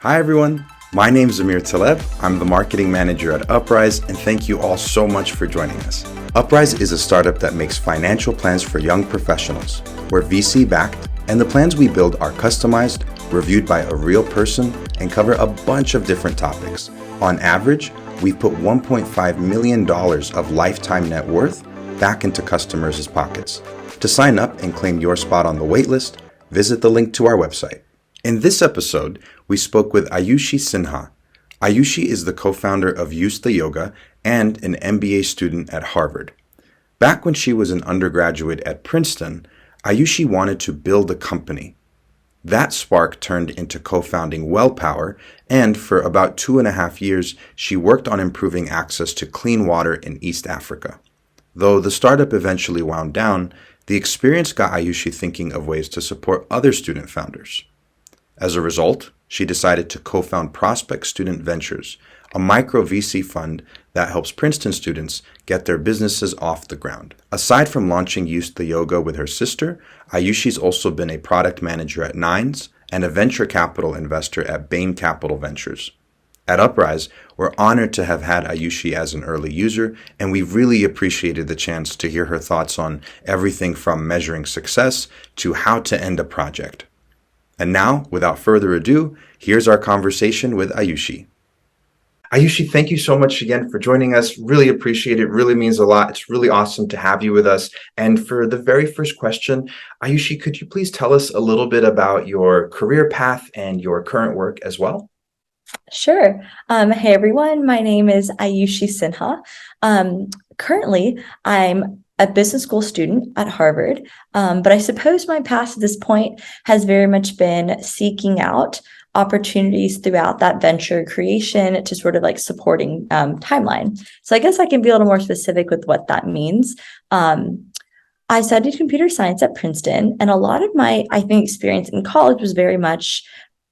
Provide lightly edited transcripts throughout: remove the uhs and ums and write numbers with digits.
Hi everyone, my name is Amir Taleb. I'm the marketing manager at Uprise, and thank you all so much for joining us. Uprise is a startup that makes financial plans for young professionals. We're VC backed, and the plans we build are customized, reviewed by a real person, and cover a bunch of different topics. On average, we've put $1.5 million of lifetime net worth back into customers' pockets. To sign up and claim your spot on the waitlist, visit the link to our website. In this episode, we spoke with Ayushi Sinha. Ayushi is the co-founder of Yustha Yoga and an MBA student at Harvard. Back when she was an undergraduate at Princeton, Ayushi wanted to build a company. That spark turned into co-founding WellPower, and for about 2.5 years, she worked on improving access to clean water in East Africa. Though the startup eventually wound down, the experience got Ayushi thinking of ways to support other student founders. As a result, she decided to co-found Prospect Student Ventures, a micro VC fund that helps Princeton students get their businesses off the ground. Aside from launching Yustha Yoga with her sister, Ayushi's also been a product manager at Nines and a venture capital investor at Bain Capital Ventures. At Uprise, we're honored to have had Ayushi as an early user, and we really appreciated the chance to hear her thoughts on everything from measuring success to how to end a project. And now, without further ado, here's our conversation with Ayushi. Ayushi, thank you so much again for joining us. Really appreciate it. Really means a lot. It's really awesome to have you with us. And for the very first question, Ayushi, could you please tell us a little bit about your career path and your current work as well? Sure. Hey, everyone. My name is Ayushi Sinha. Currently, I'm a business school student at Harvard, but I suppose my path to this point has very much been seeking out opportunities throughout that venture creation to sort of like supporting timeline. So I guess I can be a little more specific with what that means. I studied computer science at Princeton, and a lot of my, experience in college was very much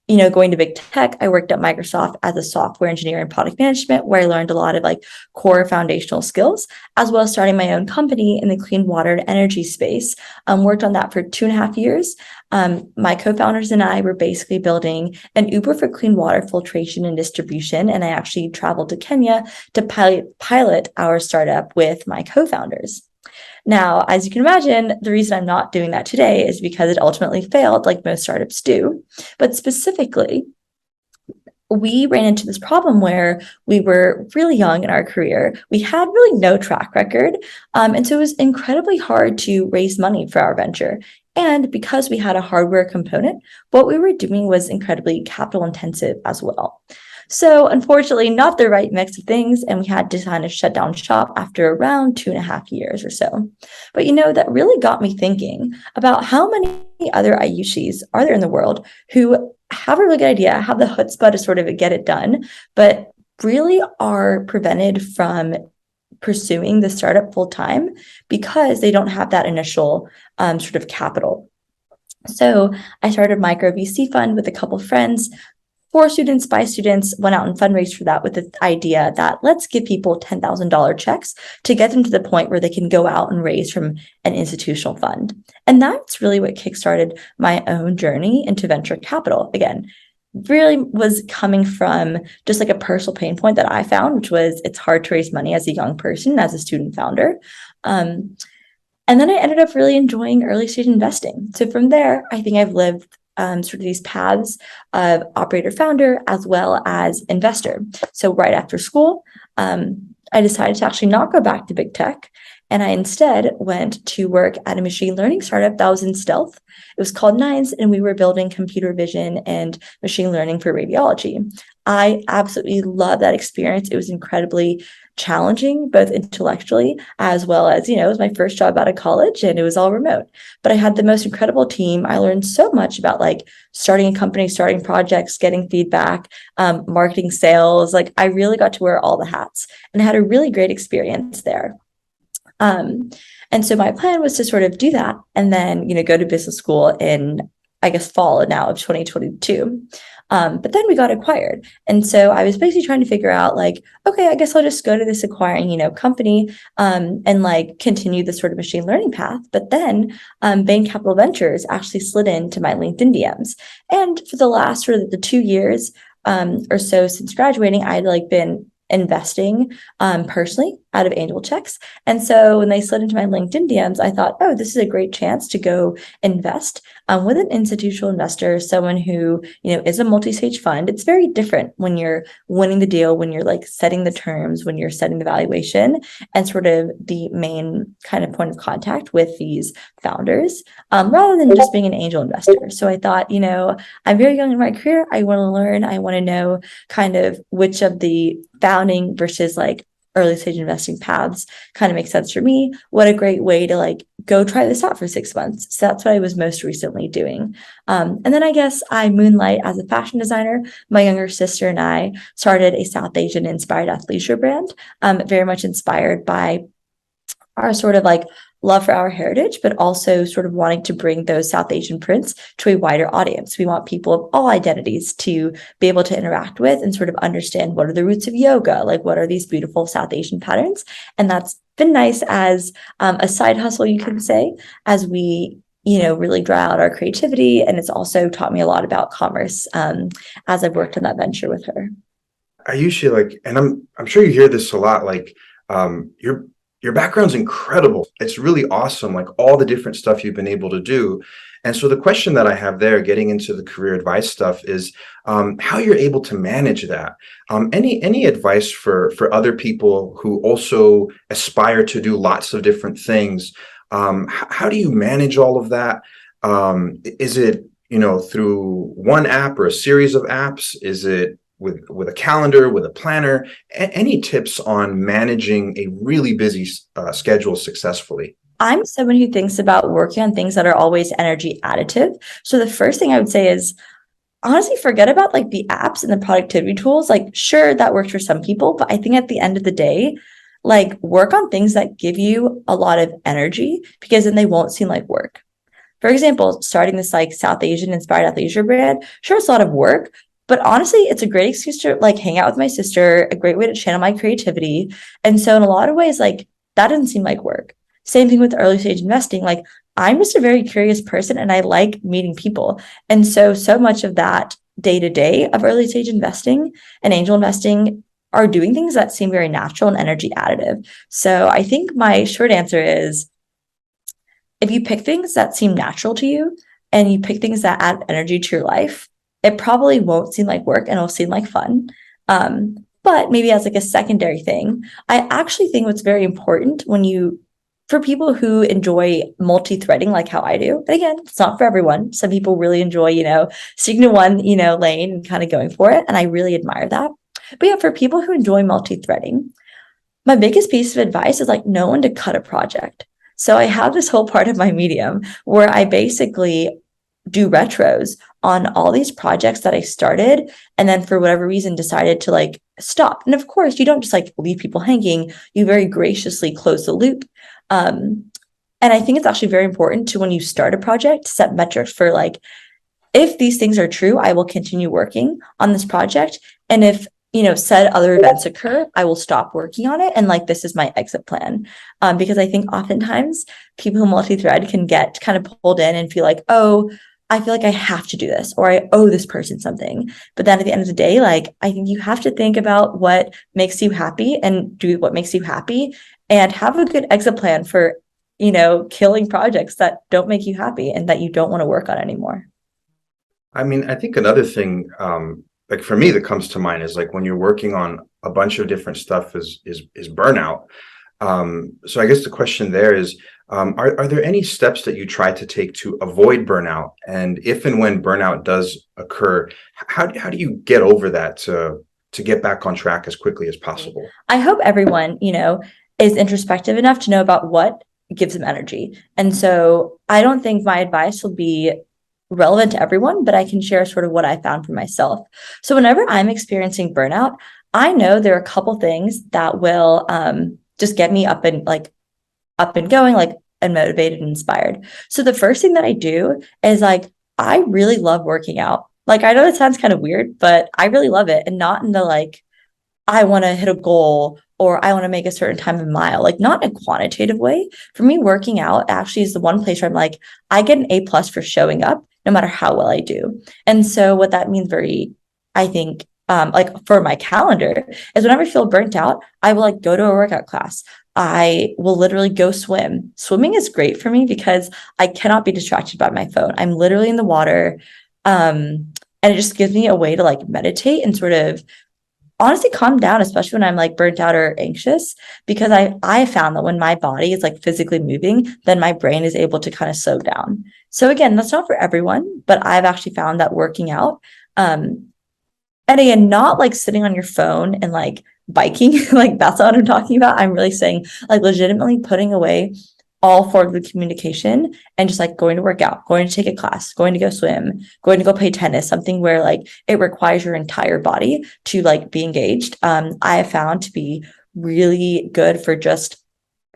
going to big tech. I worked at Microsoft as a software engineer and product management, where I learned a lot of like core foundational skills, as well as starting my own company in the clean water and energy space. Worked on that for 2.5 years. My co-founders and I were basically building an Uber for clean water filtration and distribution. And I actually traveled to Kenya to pilot our startup with my co-founders. Now, as you can imagine, the reason I'm not doing that today is because it ultimately failed, like most startups do. But specifically, we ran into this problem where we were really young in our career. We had really no track record. And so it was incredibly hard to raise money for our venture. And because we had a hardware component, what we were doing was incredibly capital intensive as well. So unfortunately, not the right mix of things, and we had to kind of shut down shop after around 2.5 years or so. But that really got me thinking about how many other Ayushis are there in the world who have a really good idea, have the chutzpah to sort of get it done, but really are prevented from pursuing the startup full time because they don't have that initial sort of capital. So I started a micro VC fund with a couple of friends. 4 students, 5 students went out and fundraised for that with the idea that let's give people $10,000 checks to get them to the point where they can go out and raise from an institutional fund. And that's really what kickstarted my own journey into venture capital. Again, really was coming from just like a personal pain point that I found, which was it's hard to raise money as a young person, as a student founder. And then I ended up really enjoying early stage investing. So from there, I think I've lived sort of these paths of operator founder as well as investor. So right after school, I decided to actually not go back to big tech. And I instead went to work at a machine learning startup that was in stealth. It was called Nines, and we were building computer vision and machine learning for radiology. I absolutely love that experience. It was incredibly challenging, both intellectually as well as, it was my first job out of college and it was all remote. But I had the most incredible team. I learned so much about like starting a company, starting projects, getting feedback, marketing, sales. Like I really got to wear all the hats and had a really great experience there. And so my plan was to sort of do that and then, go to business school in, fall now of 2022. But then we got acquired. And so I was basically trying to figure out like, okay, I guess I'll just go to this acquiring, company, and like continue the sort of machine learning path. But then Bain Capital Ventures actually slid into my LinkedIn DMs. And for the last sort of the 2 years, or so since graduating, I'd like been investing personally out of angel checks. And so when they slid into my LinkedIn DMs, I thought, oh, this is a great chance to go invest with an institutional investor, someone who, is a multi-stage fund. It's very different when you're winning the deal, when you're like setting the terms, when you're setting the valuation, and sort of the main kind of point of contact with these founders, rather than just being an angel investor. So I thought, I'm very young in my career. I want to learn. I want to know kind of which of the founding versus like early stage investing paths kind of makes sense for me. What a great way to like go try this out for 6 months. So that's what I was most recently doing. And then I guess I moonlight as a fashion designer. My younger sister and I started a South Asian inspired athleisure brand, very much inspired by our sort of like love for our heritage, but also sort of wanting to bring those South Asian prints to a wider audience. We want people of all identities to be able to interact with and sort of understand what are the roots of yoga, like what are these beautiful South Asian patterns. And that's been nice as a side hustle, you can say, as we really draw out our creativity. And it's also taught me a lot about commerce as I've worked on that venture with her. Ayushi, like, and I'm sure you hear this a lot, like, your background's incredible. It's really awesome, like all the different stuff you've been able to do. And so the question that I have there, getting into the career advice stuff, is how you're able to manage that. Any advice for other people who also aspire to do lots of different things? How do you manage all of that? Is it, through one app or a series of apps? Is it with a calendar, with a planner? Any tips on managing a really busy schedule successfully? I'm someone who thinks about working on things that are always energy additive. So the first thing I would say is honestly forget about like the apps and the productivity tools. Like, sure, that works for some people, but I think at the end of the day, like work on things that give you a lot of energy, because then they won't seem like work. For example, starting this like South Asian inspired athleisure brand, sure, it's a lot of work, but honestly, it's a great excuse to like hang out with my sister, a great way to channel my creativity. And so in a lot of ways, like that doesn't seem like work. Same thing with early stage investing. Like I'm just a very curious person and I like meeting people. And so much of that day to day of early stage investing and angel investing are doing things that seem very natural and energy additive. So I think my short answer is if you pick things that seem natural to you and you pick things that add energy to your life, it probably won't seem like work and it'll seem like fun. But maybe as like a secondary thing, I actually think what's very important for people who enjoy multi-threading like how I do, and again, it's not for everyone. Some people really enjoy, sticking to one, lane and kind of going for it. And I really admire that. But yeah, for people who enjoy multi-threading, my biggest piece of advice is like know when to cut a project. So I have this whole part of my Medium where I basically do retros on all these projects that I started and then for whatever reason decided to like stop. And of course, you don't just like leave people hanging. You very graciously close the loop. And I think it's actually very important to, when you start a project, set metrics for like, if these things are true, I will continue working on this project. And if said other events occur, I will stop working on it. And like, this is my exit plan. Because I think oftentimes people who multi-thread can get kind of pulled in and feel like, oh, I feel like I have to do this or I owe this person something. But then at the end of the day, like, I think you have to think about what makes you happy and do what makes you happy and have a good exit plan for, killing projects that don't make you happy and that you don't want to work on anymore. I mean, I think another thing, like for me that comes to mind is like when you're working on a bunch of different stuff is burnout. So I guess the question there is, are there any steps that you try to take to avoid burnout? And if and when burnout does occur, how do you get over that to get back on track as quickly as possible? I hope everyone, is introspective enough to know about what gives them energy. And so I don't think my advice will be relevant to everyone, but I can share sort of what I found for myself. So whenever I'm experiencing burnout, I know there are a couple things that will just get me up and going, like, and motivated and inspired. So the first thing that I do is like, I really love working out. Like, I know that sounds kind of weird, but I really love it. And not in the like, I want to hit a goal or I want to make a certain time of mile, like not in a quantitative way. For me, working out actually is the one place where I'm like, I get an A+ for showing up no matter how well I do. And so what that means I think like for my calendar, is whenever I feel burnt out, I will like go to a workout class. I will literally go swim. Swimming is great for me because I cannot be distracted by my phone. I'm literally in the water. And it just gives me a way to like meditate and sort of honestly calm down, especially when I'm like burnt out or anxious, because I found that when my body is like physically moving, then my brain is able to kind of slow down. So again, that's not for everyone, but I've actually found that working out, and again, not like sitting on your phone and like biking, like that's not what I'm talking about. I'm really saying like legitimately putting away all forms of communication and just like going to work out, going to take a class, going to go swim, going to go play tennis, something where like it requires your entire body to like be engaged. I have found to be really good for just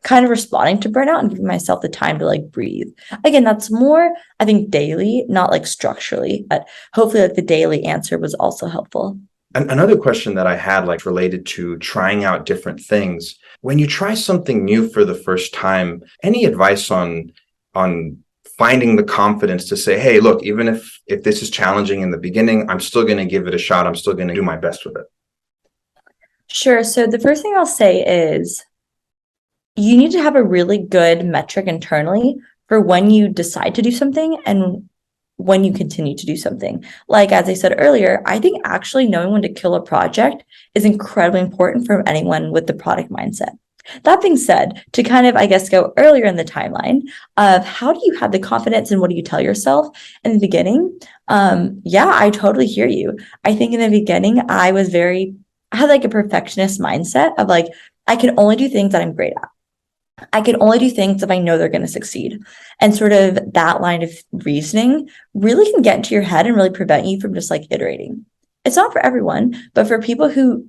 kind of responding to burnout and giving myself the time to like breathe. Again, that's more, I think, daily, not like structurally, but hopefully like the daily answer was also helpful. Another question that I had, like related to trying out different things. When you try something new for the first time, any advice on finding the confidence to say, hey, look, even if this is challenging in the beginning, I'm still going to give it a shot. I'm still going to do my best with it. Sure. So the first thing I'll say is you need to have a really good metric internally for when you decide to do something and when you continue to do something. Like, as I said earlier, I think actually knowing when to kill a project is incredibly important for anyone with the product mindset. That being said, to kind of, I guess, go earlier in the timeline of how do you have the confidence and what do you tell yourself in the beginning? Yeah, I totally hear you. I think in the beginning, I had like a perfectionist mindset of like, I can only do things that I'm great at. I can only do things if I know they're going to succeed. And sort of that line of reasoning really can get into your head and really prevent you from just like iterating. It's not for everyone, but for people who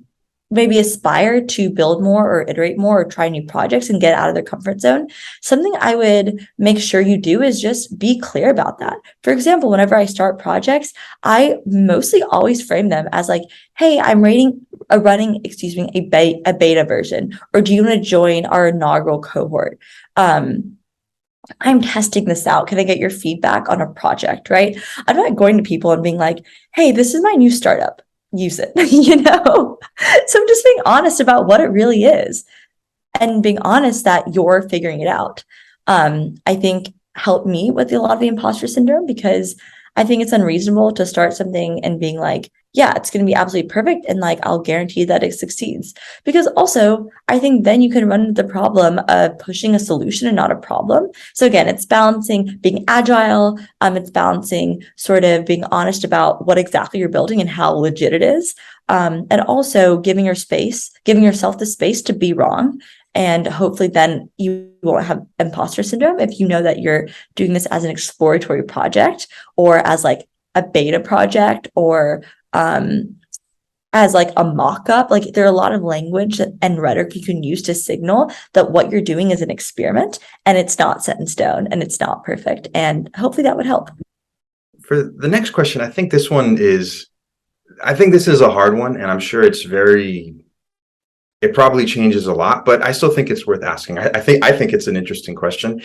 maybe aspire to build more or iterate more or try new projects and get out of their comfort zone, something I would make sure you do is just be clear about that. For example, whenever I start projects, I mostly always frame them as like, hey, I'm running a beta version, or do you want to join our inaugural cohort? I'm testing this out. Can I get your feedback on a project, right? I'm not going to people and being like, hey, this is my new startup. Use it, So I'm just being honest about what it really is and being honest that you're figuring it out. I think helped me with a lot of the imposter syndrome because I think it's unreasonable to start something and being like, yeah, it's going to be absolutely perfect. And like, I'll guarantee that it succeeds. Because also, I think then you can run into the problem of pushing a solution and not a problem. So again, it's balancing being agile. It's balancing sort of being honest about what exactly you're building and how legit it is. And also giving yourself the space to be wrong. And hopefully then you won't have imposter syndrome if you know that you're doing this as an exploratory project or as like a beta project or as like a mock-up. Like there are a lot of language and rhetoric you can use to signal that what you're doing is an experiment and it's not set in stone and it's not perfect. And hopefully that would help. For the next question, I think this is a hard one, and I'm sure it probably changes a lot, but I still think it's worth asking. I think it's an interesting question.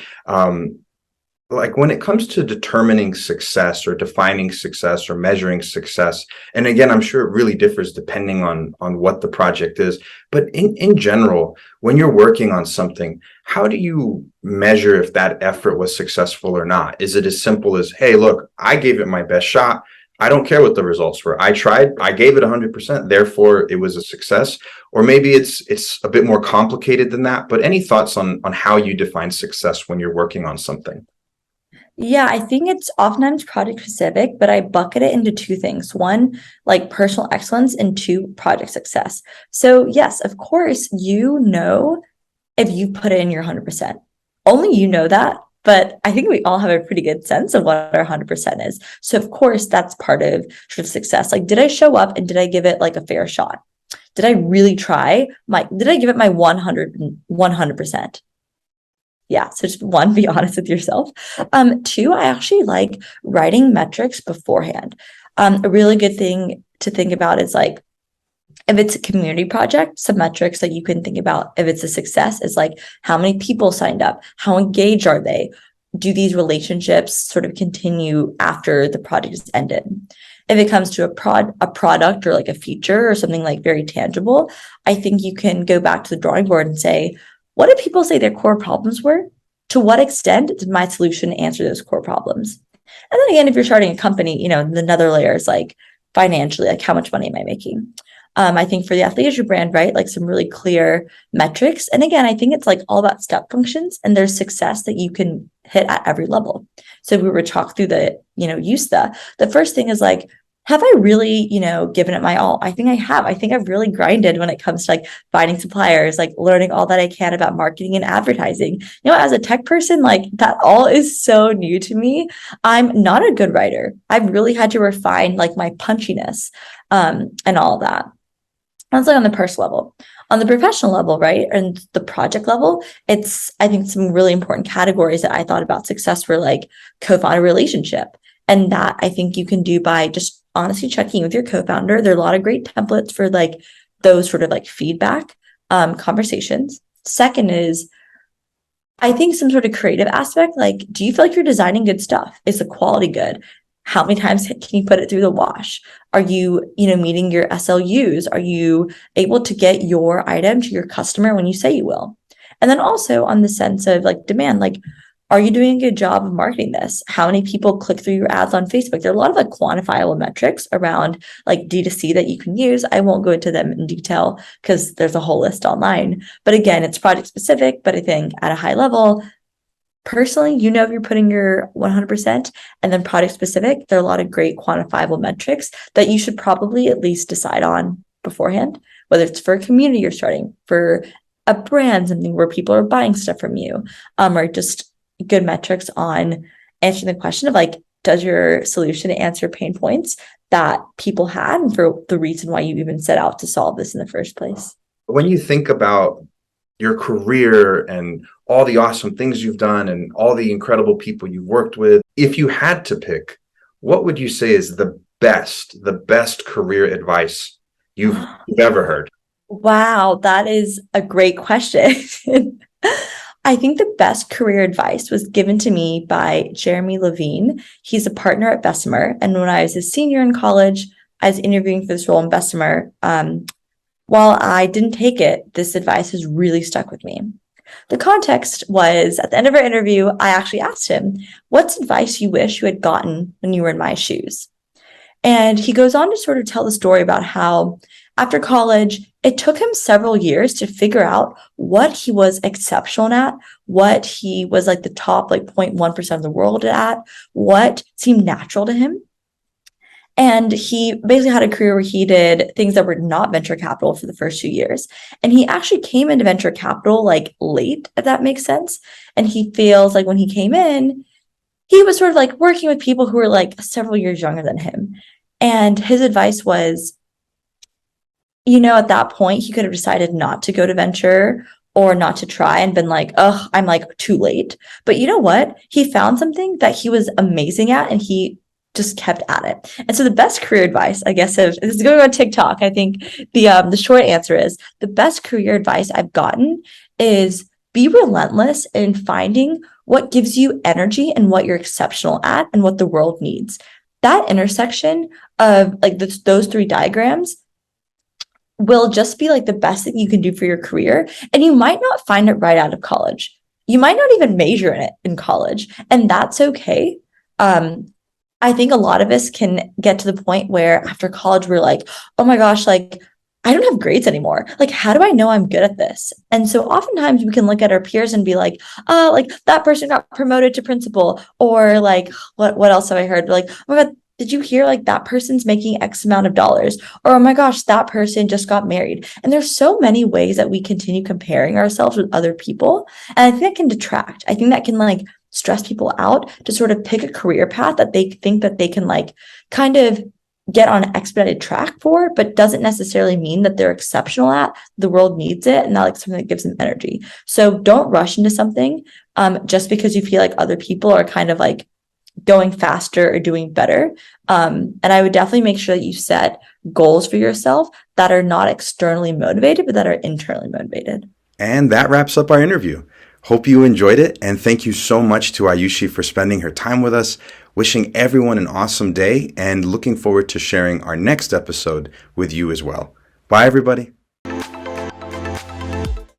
Like when it comes to determining success or defining success or measuring success, and again, I'm sure it really differs depending on what the project is. But in general, when you're working on something, how do you measure if that effort was successful or not? Is it as simple as, hey, look, I gave it my best shot. I don't care what the results were. I tried, I gave it 100%, therefore it was a success. Or maybe it's a bit more complicated than that, but any thoughts on how you define success when you're working on something? Yeah, I think it's oftentimes project specific, but I bucket it into two things. One, like personal excellence, and two, project success. So yes, of course, if you put in your 100%. Only you know that, but I think we all have a pretty good sense of what our 100% is. So of course, that's part of sort of success. Like, did I show up and did I give it like a fair shot? Did I really try? Did I give it my 100%? Yeah. So just one, be honest with yourself. Two, I actually like writing metrics beforehand. A really good thing to think about is like, if it's a community project, some metrics that you can think about if it's a success is like how many people signed up, how engaged are they? Do these relationships sort of continue after the project is ended? If it comes to a product or like a feature or something like very tangible, I think you can go back to the drawing board and say, what did people say their core problems were? To what extent did my solution answer those core problems? And then again, if you're starting a company, another layer is like financially, like how much money am I making? I think for the athleisure brand, right, like some really clear metrics. And again, I think it's like all about step functions, and there's success that you can hit at every level. So if we were to talk through the, Yustha, the first thing is like, have I really, given it my all? I think I have. I think I've really grinded when it comes to like finding suppliers, like learning all that I can about marketing and advertising. As a tech person, like that all is so new to me. I'm not a good writer. I've really had to refine like my punchiness and all of that. That's like on the personal level. On the professional level, right, and the project level, it's, I think, some really important categories that I thought about success were like co-founder relationship. And that I think you can do by just honestly checking with your co-founder. There are a lot of great templates for like those sort of like feedback conversations. Second is, I think some sort of creative aspect, like, do you feel like you're designing good stuff? Is the quality good? How many times can you put it through the wash? Are you, meeting your SLUs? Are you able to get your item to your customer when you say you will? And then also on the sense of like demand, like, are you doing a good job of marketing this? How many people click through your ads on Facebook? There are a lot of like quantifiable metrics around like D2C that you can use. I won't go into them in detail because there's a whole list online. But again, it's project specific, but I think at a high level, personally, if you're putting your 100%, and then product specific, there are a lot of great quantifiable metrics that you should probably at least decide on beforehand, whether it's for a community you're starting, for a brand, something where people are buying stuff from you, or just good metrics on answering the question of like, does your solution answer pain points that people had, and for the reason why you even set out to solve this in the first place. When you think about your career and all the awesome things you've done and all the incredible people you've worked with, if you had to pick, what would you say is the best career advice you've ever heard? Wow, that is a great question. I think the best career advice was given to me by Jeremy Levine. He's a partner at Bessemer. And when I was a senior in college, I was interviewing for this role in Bessemer. While I didn't take it, this advice has really stuck with me. The context was, at the end of our interview, I actually asked him, what's advice you wish you had gotten when you were in my shoes? And he goes on to sort of tell the story about how after college, it took him several years to figure out what he was exceptional at, what he was like the top like 0.1% of the world at, what seemed natural to him. And he basically had a career where he did things that were not venture capital for the first few years. And he actually came into venture capital like late, if that makes sense. And he feels like when he came in, he was sort of like working with people who were like several years younger than him. And his advice was, at that point, he could have decided not to go to venture or not to try and been like, oh, I'm like too late. But you know what? He found something that he was amazing at, and he just kept at it. And so the best career advice, I guess, if this is going on TikTok, I think the short answer is the best career advice I've gotten is be relentless in finding what gives you energy and what you're exceptional at and what the world needs. That intersection of like those three diagrams will just be like the best thing you can do for your career. And you might not find it right out of college. You might not even major in it in college, and that's okay. I think a lot of us can get to the point where after college, we're like, oh my gosh, like, I don't have grades anymore. Like, how do I know I'm good at this? And so oftentimes we can look at our peers and be like, oh, like that person got promoted to principal, or like, what else have I heard? Like, oh my God, did you hear like that person's making X amount of dollars? Or, oh my gosh, that person just got married. And there's so many ways that we continue comparing ourselves with other people. And I think that can detract. I think that can like stress people out to sort of pick a career path that they think that they can like kind of get on an expedited track for, but doesn't necessarily mean that they're exceptional at. The world needs it, and not like something that gives them energy. So don't rush into something just because you feel like other people are kind of like going faster or doing better. And I would definitely make sure that you set goals for yourself that are not externally motivated, but that are internally motivated. And that wraps up our interview. Hope you enjoyed it, and thank you so much to Ayushi for spending her time with us. Wishing everyone an awesome day and looking forward to sharing our next episode with you as well. Bye, everybody.